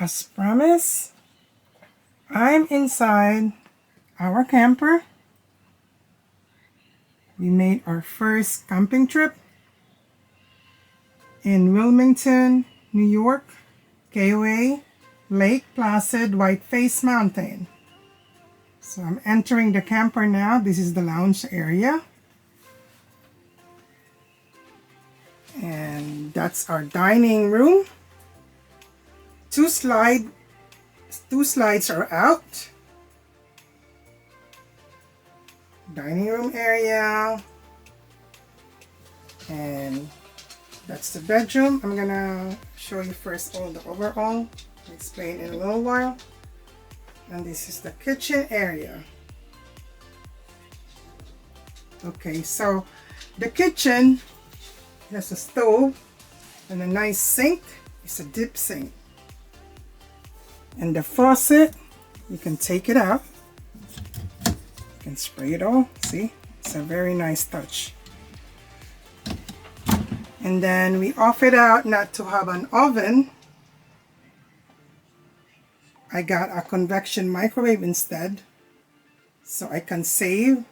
as promised, I'm inside our camper. We made our first camping trip in Wilmington, New York, KOA, Lake Placid, Whiteface Mountain. So I'm entering the camper now. This is the lounge area. And that's our dining room. Two slides are out. Dining room area. And that's the bedroom. I'm gonna show you first all the overall. I'll explain in a little while. And this is the kitchen area. Okay, so the kitchen has a stove and a nice sink. It's a deep sink. And the faucet, you can take it out. You can spray it all. See? It's a very nice touch. And then we off it out not to have an oven. I got a convection microwave instead, so I can save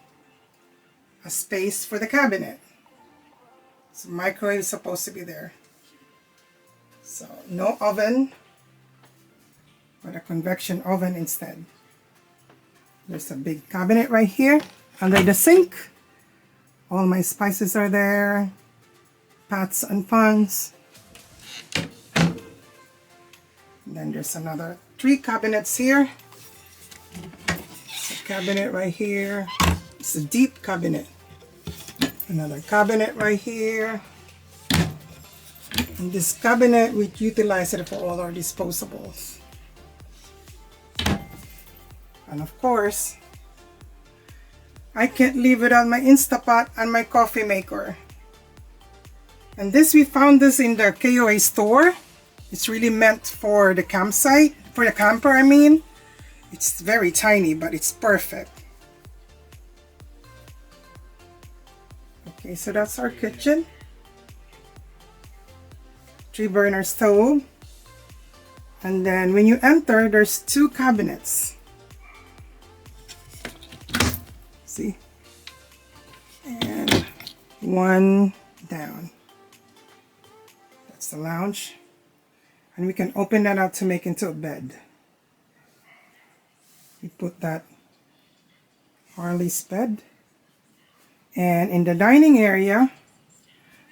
a space for the cabinet. So microwave is supposed to be there. So no oven, but a convection oven instead. There's a big cabinet right here under the sink. All my spices are there, pots and pans. And then there's another 3 cabinets here. It's a cabinet right here. It's a deep cabinet. Another cabinet right here. And this cabinet, we utilize it for all our disposables. And of course, I can't live without my Instapot and my coffee maker. And this, we found this in the KOA store. It's really meant for the campsite, for the camper, I mean. It's very tiny, but it's perfect. Okay, so that's our kitchen. 3-burner stove. And then when you enter, there's 2 cabinets. See? And 1 down. That's the lounge. And we can open that out to make into a bed. We put that Harley's bed. And in the dining area,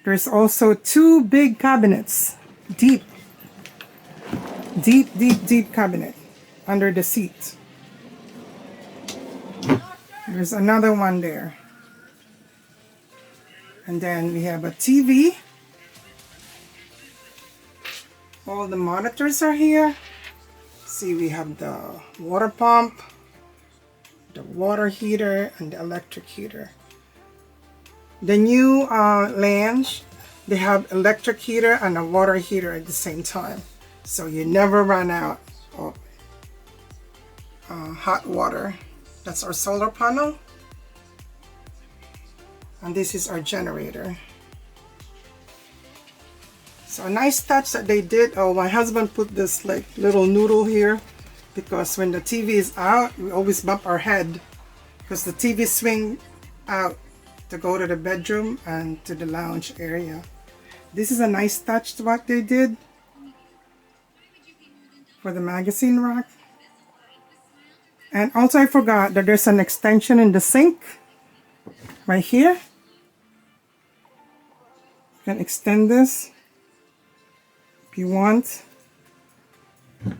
there's also 2 big cabinets. Deep cabinet under the seat. There's another one there. And then we have a TV. All the monitors are here. See, we have the water pump, the water heater, and the electric heater. The new lounge, they have electric heater and a water heater at the same time. So you never run out of hot water. That's our solar panel. And this is our generator. So a nice touch that they did. Oh, my husband put this like little noodle here because when the TV is out, we always bump our head because the TV swing out to go to the bedroom and to the lounge area. This is a nice touch to what they did for the magazine rack. And also I forgot that there's an extension in the sink right here. You can extend this if you want.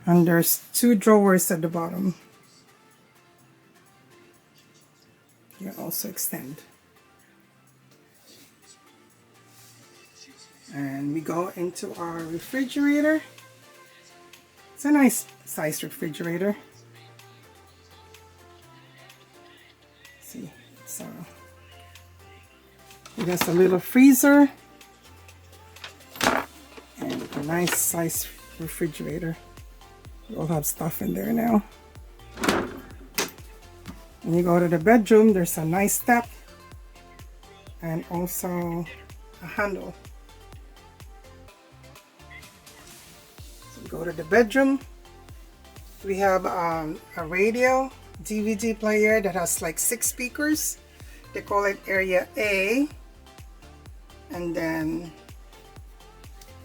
And there's 2 drawers at the bottom. You can also extend. And we go into our refrigerator. It's a nice sized refrigerator. See, so it has a little freezer and a nice sized refrigerator. We'll have stuff in there now. When you go to the bedroom, there's a nice step and also a handle. So go to the bedroom. We have a radio DVD player that has like 6 speakers. They call it area A, and then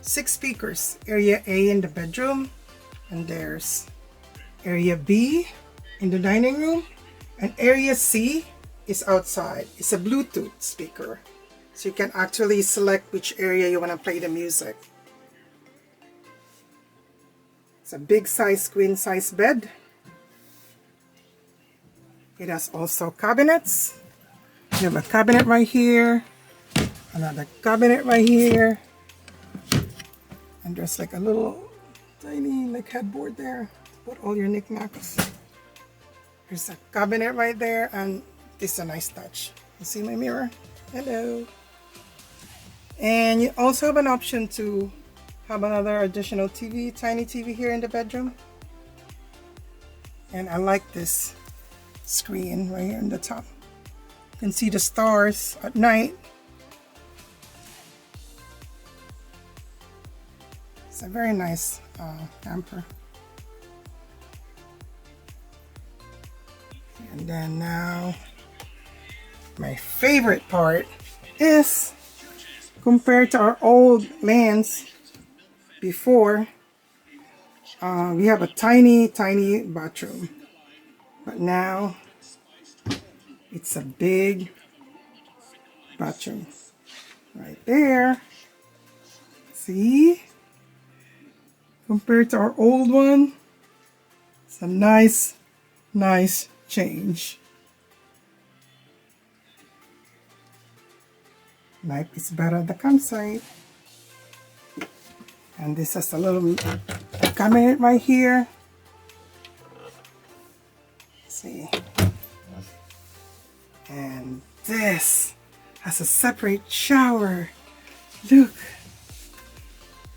6 speakers. Area A in the bedroom, and there's area B in the dining room, and area C is outside. It's a Bluetooth speaker, so you can actually select which area you want to play the music. It's a big size queen size bed. It has also cabinets. You have a cabinet right here, another cabinet right here, and there's like a little tiny like headboard there to put all your knickknacks. There's a cabinet right there, and this is a nice touch. You see my mirror? Hello. And you also have an option to have another additional TV, tiny TV here in the bedroom. And I like this screen right here on the top. You can see the stars at night. It's a very nice camper. And then now, my favorite part is, compared to our old Lance before, we have a tiny bathroom, but now it's a big bathroom right there. See, compared to our old one, it's a nice change. Life is better at the campsite. And this has a little cabinet right here. See, and this has a separate shower. Look,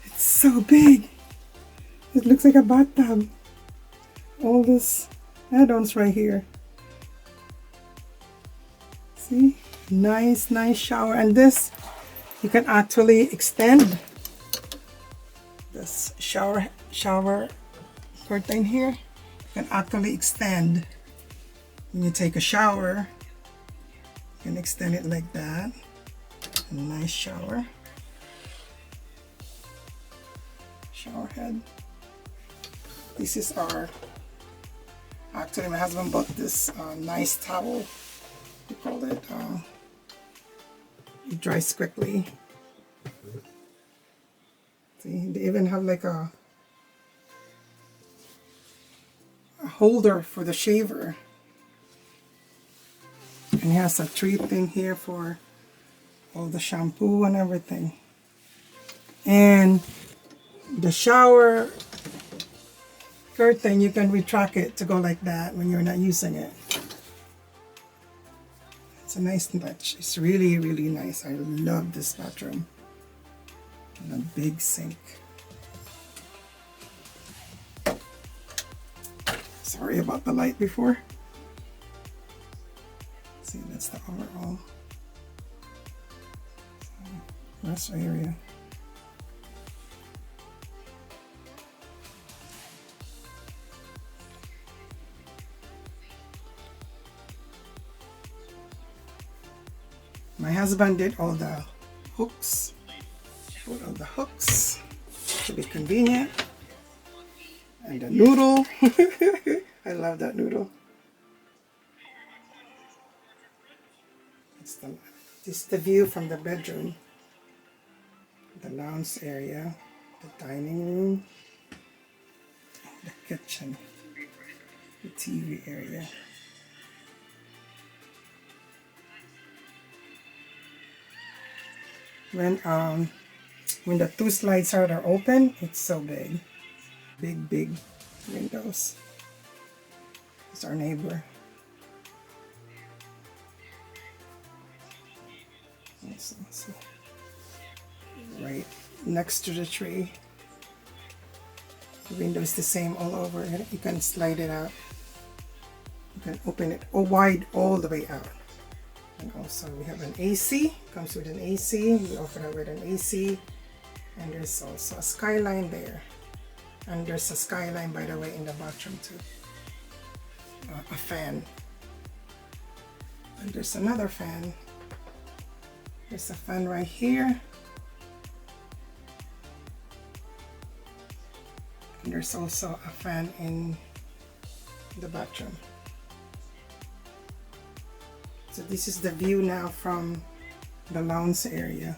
it's so big. It looks like a bathtub. All this add-ons right here. See, nice shower. And this, you can actually extend this shower curtain here. You can actually extend when you take a shower. You can extend it like that. A nice shower head. This is our, actually my husband bought this nice towel. We call it, it dries quickly. See, they even have like a holder for the shaver. And it has a tree thing here for all the shampoo and everything. And the shower curtain, you can retract it to go like that when you're not using it. It's a nice touch. It's really nice. I love this bathroom. And a big sink. Sorry about the light before. See, that's the overall rest area. My husband did all the hooks, put all the hooks to be convenient, and the noodle. I love that noodle. This is the view from the bedroom, the lounge area, the dining room, the kitchen, the TV area. When the two slides are open, it's so big. Big windows. It's our neighbor. Let's see. Right next to the tree. The window is the same all over. You can slide it out. You can open it wide all the way out. And also we have an AC, comes with an AC, we offer it with an AC, and there's also a skyline there. And there's a skyline, by the way, in the bathroom too. A fan. And there's another fan. There's a fan right here. And there's also a fan in the bathroom. So this is the view now from the lounge area.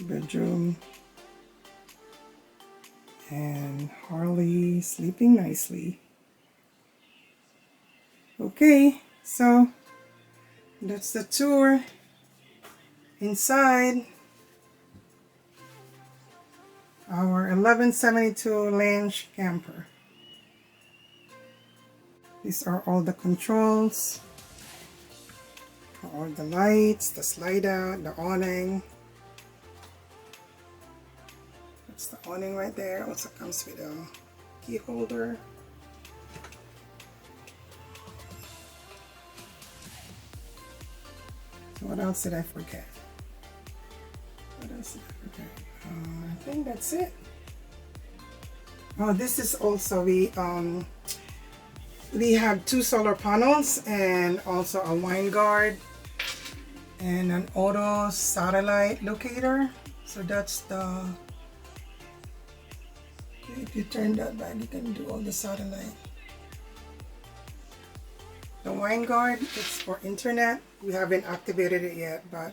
Bedroom. And Harley sleeping nicely. Okay, so that's the tour inside our 1172 Lancin camper. These are all the controls, all the lights, the slide out, the awning. That's the awning right there. Also comes with a key holder. So what else did I forget? What else did I forget? I think that's it. Oh, this is also we have 2 solar panels and also a wine guard and an auto satellite locator. So that's the, if you turn that back, you can do all the satellite. The wine guard, it's for internet. We haven't activated it yet, but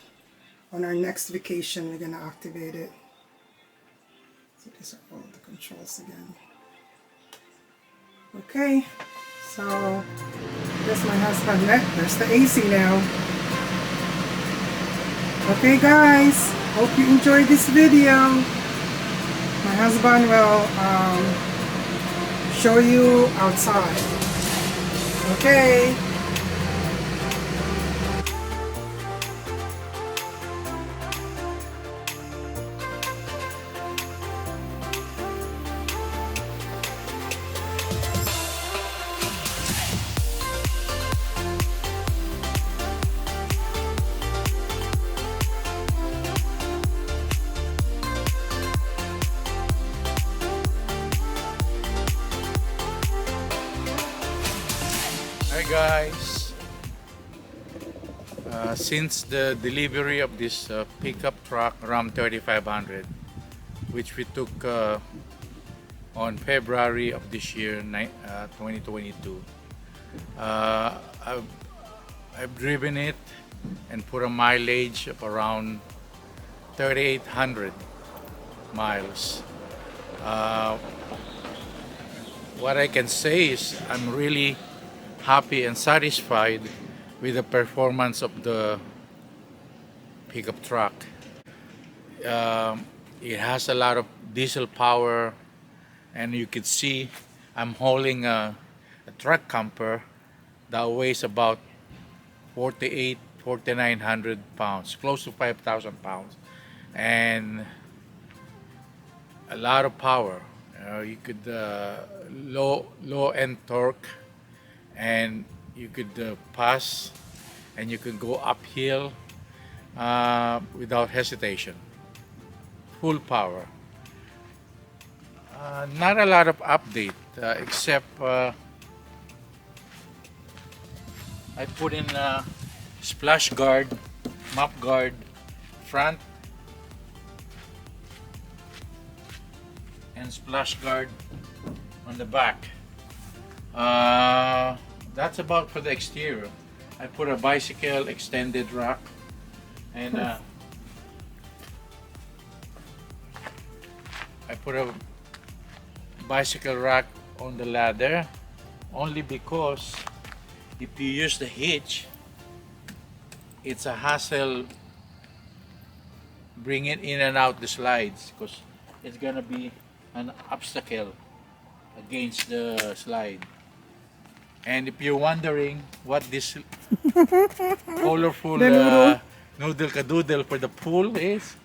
on our next vacation, we're gonna activate it. So these are all the controls again. Okay, so there's my husband. There's the AC now. Okay guys, hope you enjoyed this video. My husband will show you outside. Okay. Hi guys, since the delivery of this pickup truck Ram 3500, which we took on February of this year, 2022, I've driven it and put a mileage of around 3,800 miles. What I can say is I'm really happy and satisfied with the performance of the pickup truck. It has a lot of diesel power, and you can see I'm hauling a truck camper that weighs about 4,900 pounds, close to 5,000 pounds, and a lot of power. You could low end torque, and you could pass and you could go uphill without hesitation. Full power. Not a lot of update except I put in a splash guard, mop guard front, and splash guard on the back. That's about for the exterior. I put a bicycle extended rack, and I put a bicycle rack on the ladder only because if you use the hitch, it's a hassle bringing in and out the slides because it's gonna be an obstacle against the slide. And if you're wondering what this colorful noodle kadoodle for the pool is,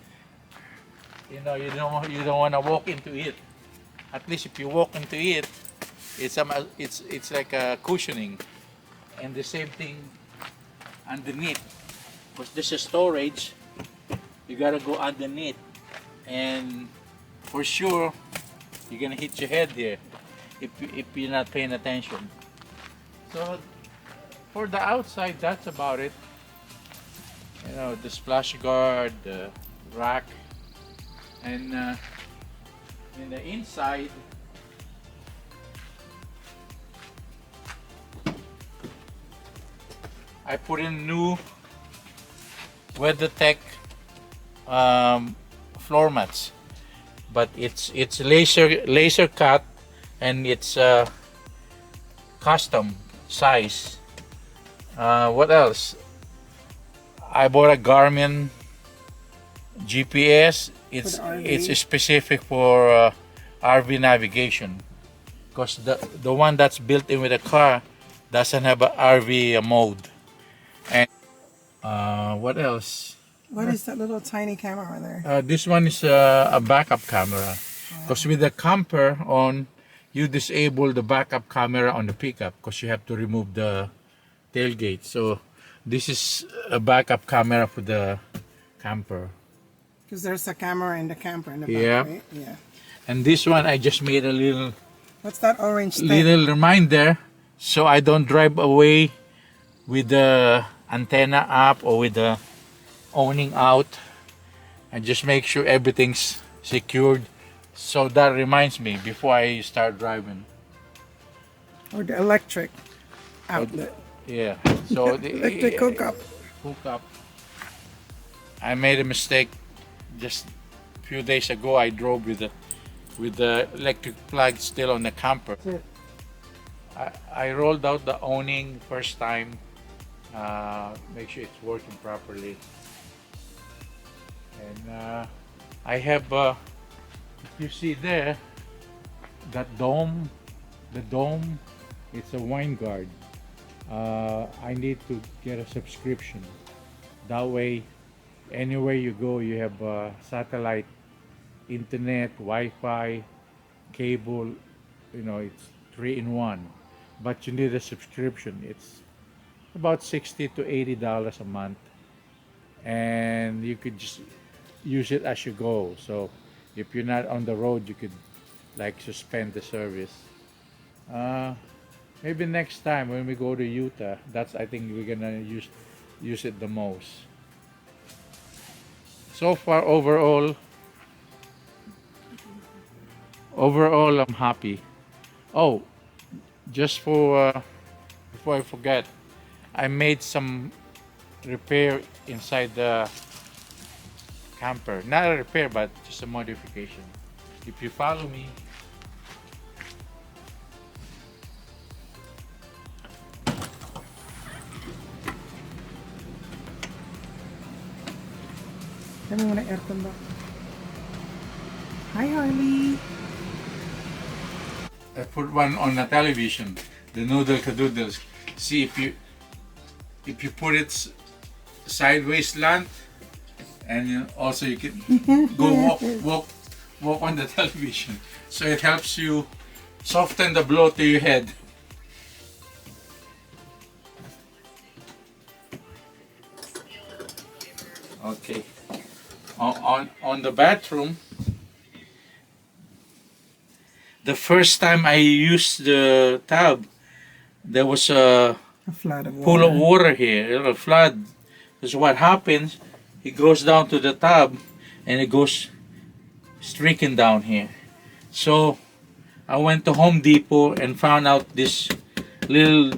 you know, you don't want to walk into it. At least if you walk into it, it's like a cushioning. And the same thing underneath, because this is storage. You gotta go underneath, and for sure you're gonna hit your head here if you're not paying attention. So for the outside, that's about it. You know, the splash guard, the rack, and in the inside, I put in new WeatherTech floor mats, but it's laser cut, and it's custom size. What else? I bought a Garmin GPS. It's specific for RV navigation, because the one that's built in with the car doesn't have a RV mode. And what else? What is that little tiny camera there? This one is a backup camera, because with the camper on, you disable the backup camera on the pickup because you have to remove the tailgate. So this is a backup camera for the camper. Because there's a camera in the camper in the back, Yeah. right? Yeah. And this one, I just made a little What's that orange thing? little reminder, so I don't drive away with the antenna up or with the owning out. I just make sure everything's secured, so that reminds me before I start driving. Or the electric outlet. Yeah. So the Electric hookup. Hookup. I made a mistake just a few days ago. I drove with the electric plug still on the camper. I rolled out the awning first time. Make sure it's working properly. And I have, if you see there, that dome, the dome, it's a wine guard. I need to get a subscription. That way, anywhere you go, you have satellite, internet, Wi-Fi, cable. You know, it's 3-in-1. But you need a subscription. It's about $60 to $80 a month, and you could just use it as you go. So if you're not on the road, you could like suspend the service. Maybe next time when we go to Utah, that's, I think we're gonna use it the most. So far, overall I'm happy. Oh, just for before I forget, I made some repair inside the camper. Not a repair, but just a modification. If you follow me, Kami muna aircon ba? Hi, Harley. I put one on the television, the noodle cadoodles. See, if you put it sideways slant, and also you can go walk on the television, so it helps you soften the blow to your head. Okay, on the bathroom, the first time I used the tub, there was a flood of water. pool of water here, a flood. Because what happens, it goes down to the tub and it goes streaking down here. So I went to Home Depot and found out this little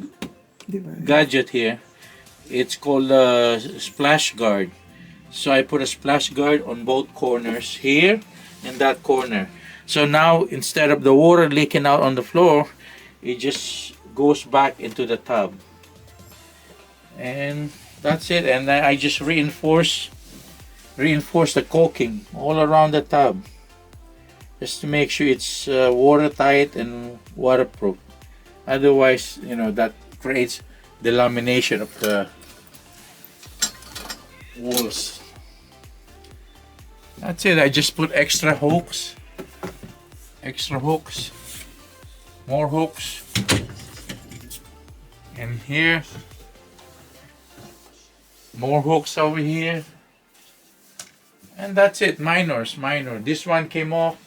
gadget here. It's called a splash guard. So I put a splash guard on both corners, here and that corner. So now instead of the water leaking out on the floor, it just goes back into the tub. And that's it. And then I just reinforce the caulking all around the tub, just to make sure it's watertight and waterproof. Otherwise, you know, that creates the lamination of the walls. That's it. I just put extra hooks, more hooks, and here, more hooks over here, and that's it. Minor. This one came off.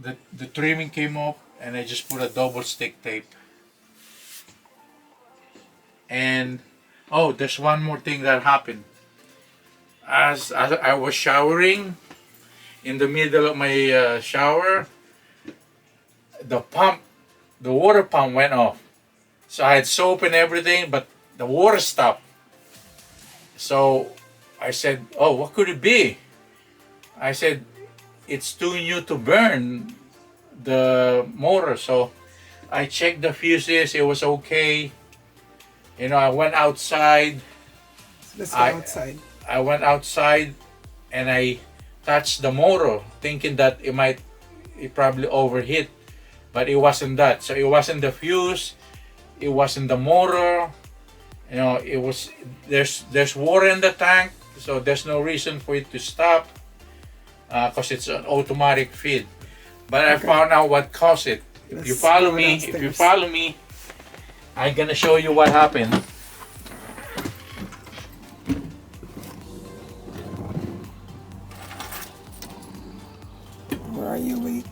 the trimming came off, and I just put a double stick tape. And oh, there's one more thing that happened. As I was showering, in the middle of my shower, the water pump went off. So I had soap and everything, but the water stopped. So I said, oh, what could it be? I said, it's too new to burn the motor. So I checked the fuses, it was okay. You know, I went outside. Let's go outside. I went outside and I touched the motor, thinking that it probably overheat, but it wasn't that. So it wasn't the fuse, it wasn't the motor. You know, it was there's water in the tank, so there's no reason for it to stop, because it's an automatic feed. But I found out what caused it. If you follow me, I'm gonna show you what happened. Where are you? Wait.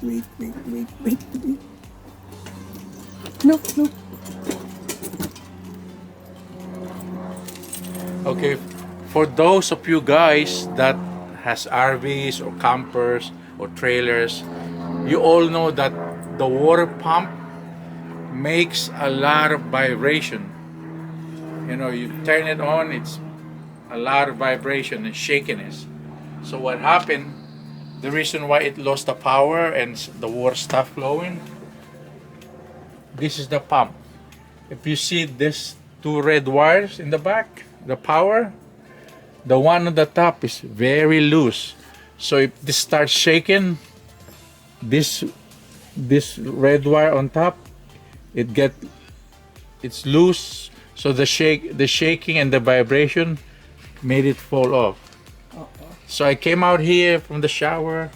No. Okay, for those of you guys that has RVs or campers or trailers, you all know that the water pump makes a lot of vibration. You know, you turn it on, it's a lot of vibration and shakiness. So what happened, the reason why it lost the power and the water stopped flowing, this is the pump. If you see this two red wires in the back, the power, the one on the top is very loose. So if this starts shaking, this red wire on top, it's loose. So the shaking and the vibration made it fall off. So I came out here from the shower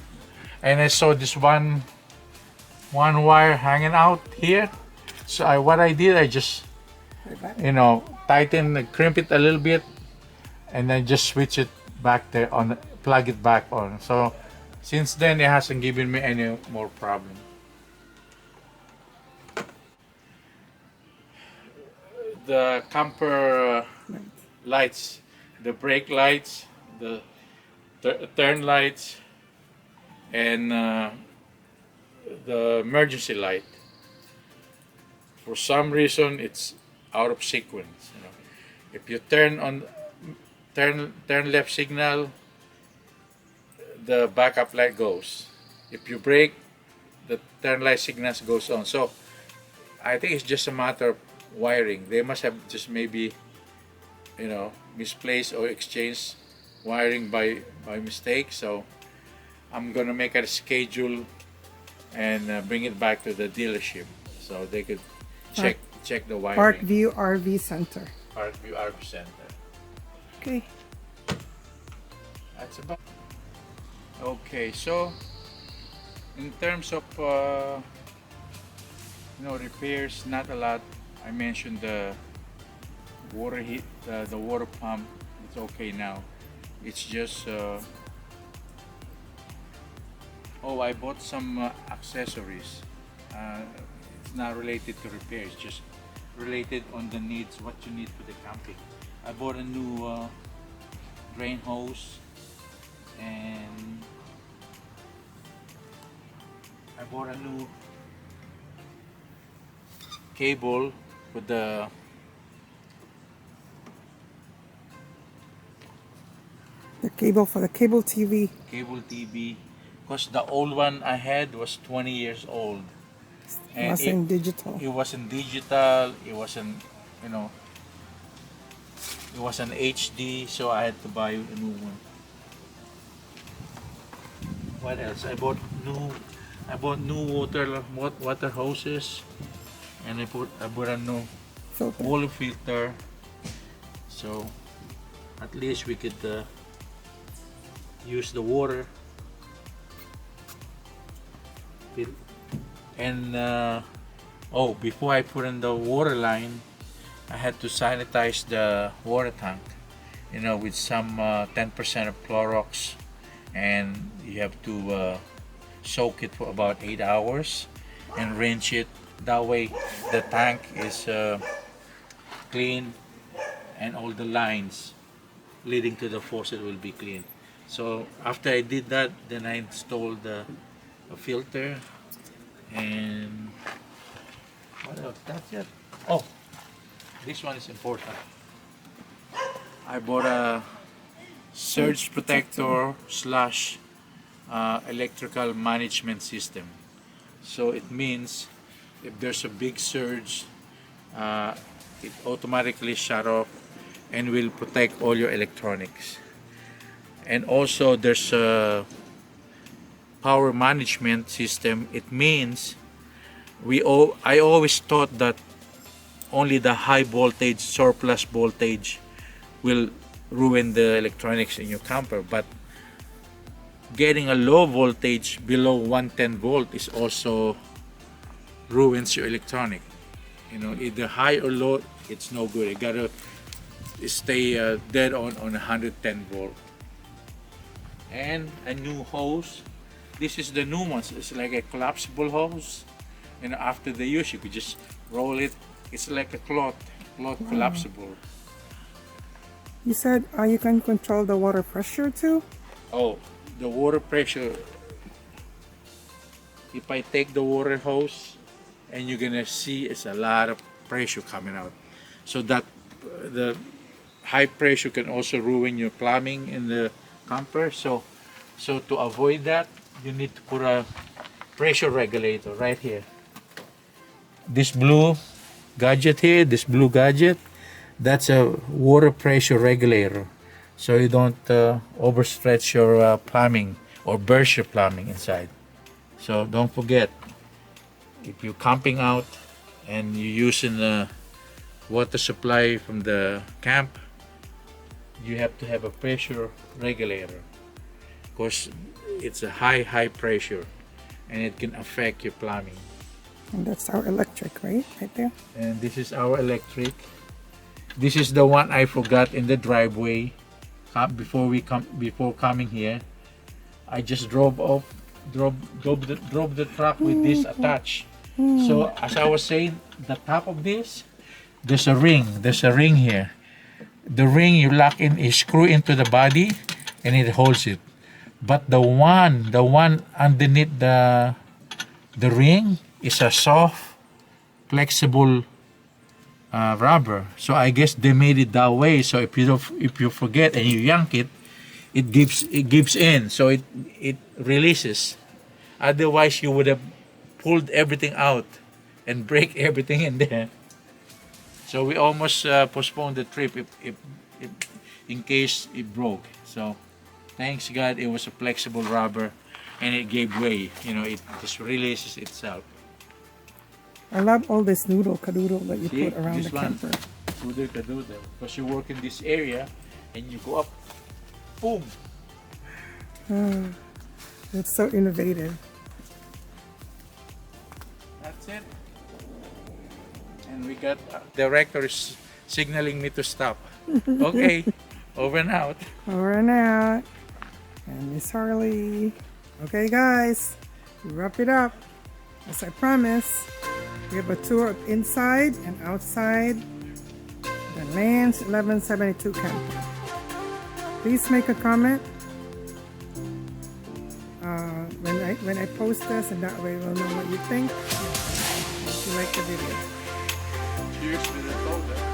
and I saw this one wire hanging out here. So what I did, I just, you know, crimp it a little bit, and then just switch it back there on, plug it back on. So since then, it hasn't given me any more problem. The camper lights, the brake lights, the turn lights, and the emergency light, for some reason it's out of sequence. You know, if you turn left signal, the backup light goes. If you brake, the turn light signals goes on. So I think it's just a matter of wiring. They must have just maybe, you know, misplaced or exchanged wiring by mistake. So I'm gonna make a schedule and bring it back to the dealership so they could check the wiring. Parkview RV Center. Parkview RV Center. Okay. That's about. Okay, so in terms of you know, repairs, not a lot. I mentioned the water heat, the water pump. It's okay now. It's just oh, I bought some accessories. It's not related to repairs, it's just related on the needs, what you need for the camping. I bought a new drain hose, and I bought a new cable for the cable for the cable TV. Cable TV, because the old one I had was 20 years old. It wasn't digital. It wasn't digital. It wasn't, you know, it wasn't HD. So I had to buy a new one. What else? I bought new water hoses, and I bought a new water filter. So at least we could use the water. And oh, before I put in the water line, I had to sanitize the water tank, you know, with some 10% of Clorox, and you have to soak it for about 8 hours and rinse it. That way the tank is clean and all the lines leading to the faucet will be clean. So after I did that, then I installed a filter, and what else? That's it. Oh, this one is important. I bought a surge protector slash electrical management system. So it means if there's a big surge, it automatically shut off and will protect all your electronics. And also there's a power management system. It means I always thought that only the high voltage, surplus voltage will ruin the electronics in your camper, but getting a low voltage below 110 volt is also ruins your electronic. You know, either high or low, it's no good. You gotta stay dead on 110 volt. And a new hose. This is the new ones. It's like a collapsible hose, and after the use you could just roll it. It's like a cloth collapsible. You said you can control the water pressure too? Oh, the water pressure. If I take the water hose, and you're gonna see it's a lot of pressure coming out. So that the high pressure can also ruin your plumbing in the camper. So to avoid that, you need to put a pressure regulator right here. This blue gadget here, that's a water pressure regulator. So you don't overstretch your plumbing or burst your plumbing inside. So don't forget, if you're camping out and you're using the water supply from the camp, you have to have a pressure regulator, because it's a high pressure and it can affect your plumbing. And that's our electric, right there. And this is our electric. This is the one I forgot in the driveway before coming here. I just drove the truck with this attached. So as I was saying, the top of this, there's a ring here. The ring you lock in, you screw into the body and it holds it. But the one underneath the ring is a soft, flexible rubber. So I guess they made it that way. So if you forget and you yank it, it gives in. So it releases. Otherwise, you would have pulled everything out and break everything in there. So we almost postponed the trip if in case it broke. So thanks God it was a flexible rubber and it gave way. You know, it just releases itself. I love all this noodle-cadoodle that you put around the camper. Noodle-cadoodle. Because you work in this area and you go up, boom. It's so innovative. That's it. And we got director is signaling me to stop. Okay, over and out. Over and out. And Miss Harley. Okay, guys, we wrap it up. As I promised, we have a tour of inside and outside the Lancin 1172 camper. Please make a comment when I post this, and that way we'll know what you think. If you like the video. Cheers to the cold.